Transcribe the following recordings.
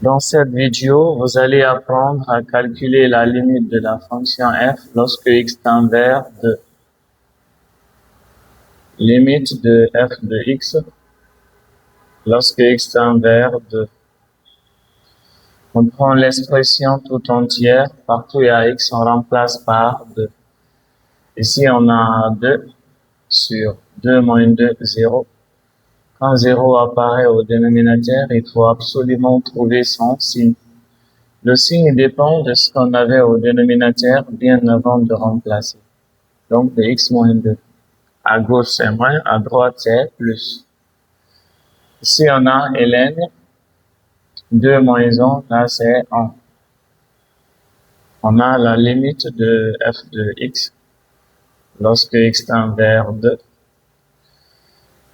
Dans cette vidéo, vous allez apprendre à calculer la limite de la fonction f lorsque x tend vers 2. Limite de f de x lorsque x tend vers 2. On prend l'expression tout entière, partout il y a x, on remplace par 2. Ici, on a 2 sur 2 moins 2, 0. Quand 0 apparaît au dénominateur, il faut absolument trouver son signe. Le signe dépend de ce qu'on avait au dénominateur bien avant de remplacer. Donc, de x moins 2. À gauche, c'est moins, à droite, c'est plus. Ici, on a ln, 2 moins 1, là, c'est 1. On a la limite de f de x lorsque x tend vers 2.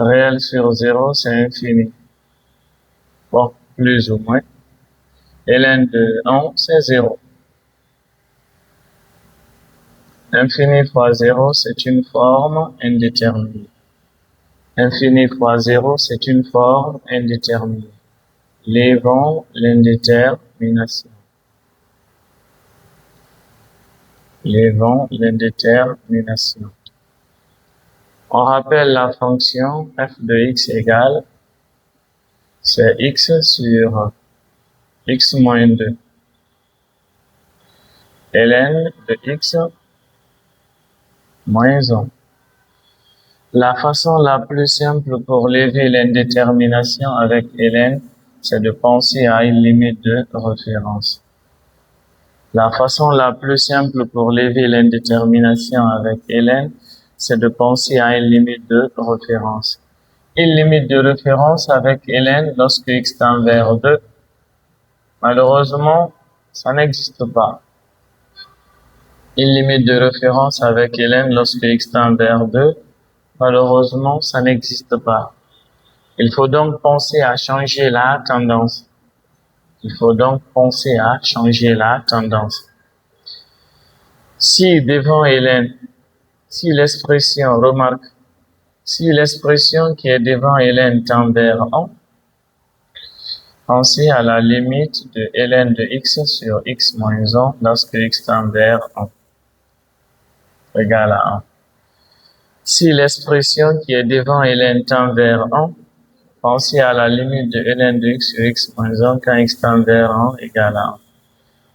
Réel sur 0, c'est infini. Bon, plus ou moins. ln de 1, c'est 0. Infini fois 0, c'est une forme indéterminée. Infini fois 0, c'est une forme indéterminée. Levons l'indétermination. Levons l'indétermination. On rappelle la fonction f de x égale, c'est x sur x moins 2. ln de x moins 1. La façon la plus simple pour lever l'indétermination avec ln, c'est de penser à une limite de référence. La façon la plus simple pour lever l'indétermination avec ln, c'est de penser à une limite de référence. Une limite de référence avec ln lorsque x tend vers 2, malheureusement, ça n'existe pas. Une limite de référence avec ln lorsque x tend vers 2, malheureusement, ça n'existe pas. Il faut donc penser à changer la tendance. Il faut donc penser à changer la tendance. Si devant ln, si l'expression, remarque, si l'expression qui est devant ln tend vers 1, pensez à la limite de ln de x sur x moins 1 lorsque x tend vers 1 égale à 1. Si l'expression qui est devant ln tend vers 1, pensez à la limite de ln de x sur x moins 1 quand x tend vers 1 égale à 1.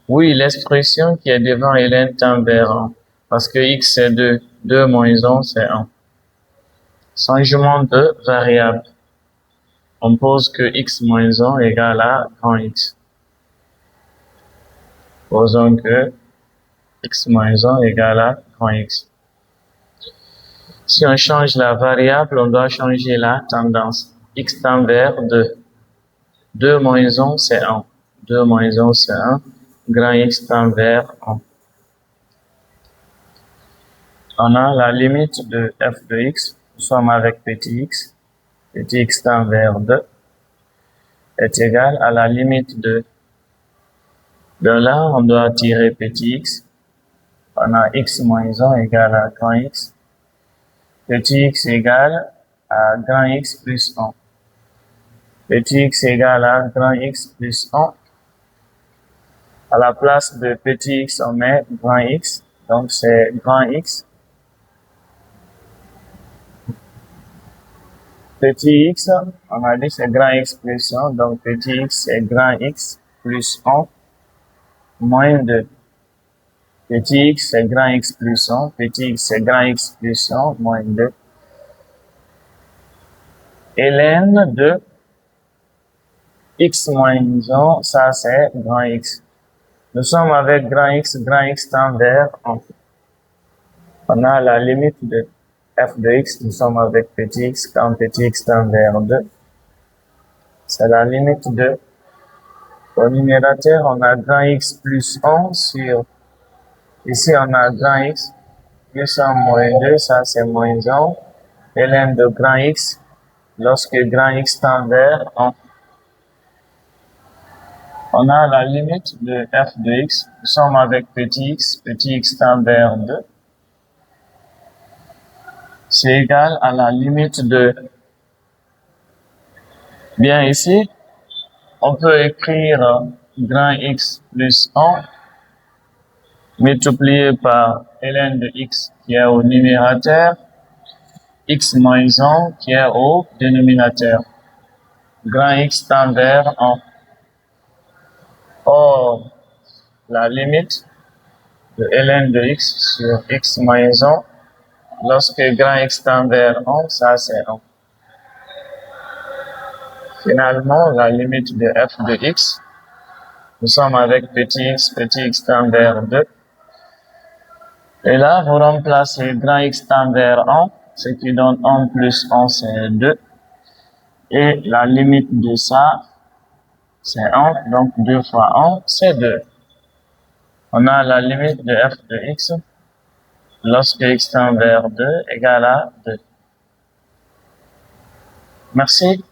Oui, l'expression qui est devant ln tend vers 1, parce que x c'est 2, 2 moins 1 c'est 1. Changement de variable. On pose que x moins 1 égale à grand x. Posons que x moins 1 égale à grand x. Si on change la variable, on doit changer la tendance. X tend vers 2. 2 moins 1, c'est 1. 2 moins 1, c'est 1. Grand X tend vers 1. On a la limite de f de x. Nous sommes avec petit x. Petit x tend vers 2 est égal à la limite de là, on doit tirer petit x. On a x moins 1 égale à grand x. Petit x égale à grand x plus 1. Petit x égale à grand x plus 1. À la place de petit x, on met grand x. Donc, c'est grand x. Petit x, on a dit c'est grand x plus 1. Donc, petit x, c'est grand x plus 1 moins 2. Petit x, c'est grand x plus 1. Petit x, c'est grand x plus 1 moins 2. ln de x moins 1, ça c'est grand x. Nous sommes avec grand x tend vers 1. On a la limite de f de x, nous sommes avec petit x, quand petit x tend vers 2. C'est la limite de, au numérateur, on a grand x plus 1 sur, ici on a grand x plus 1 moins 2, ça c'est moins 1. ln de grand x, lorsque grand x tend vers 1. On a la limite de f de x, nous sommes avec petit x tend vers 2. C'est égal à la limite de, bien ici, on peut écrire grand X plus 1 multiplié par ln de X qui est au numérateur, X moins 1 qui est au dénominateur. Grand X tend vers 1. Or, la limite de ln de X sur X moins 1, lorsque grand X tend vers 1, ça c'est 1. Finalement, la limite de f de X, nous sommes avec petit x tend vers 2. Et là, vous remplacez grand X tend vers 1, ce qui donne 1 plus 1, c'est 2. Et la limite de ça, c'est 1, donc 2 fois 1, c'est 2. On a la limite de f de X lorsque X tend vers 2 égale à 2. Merci.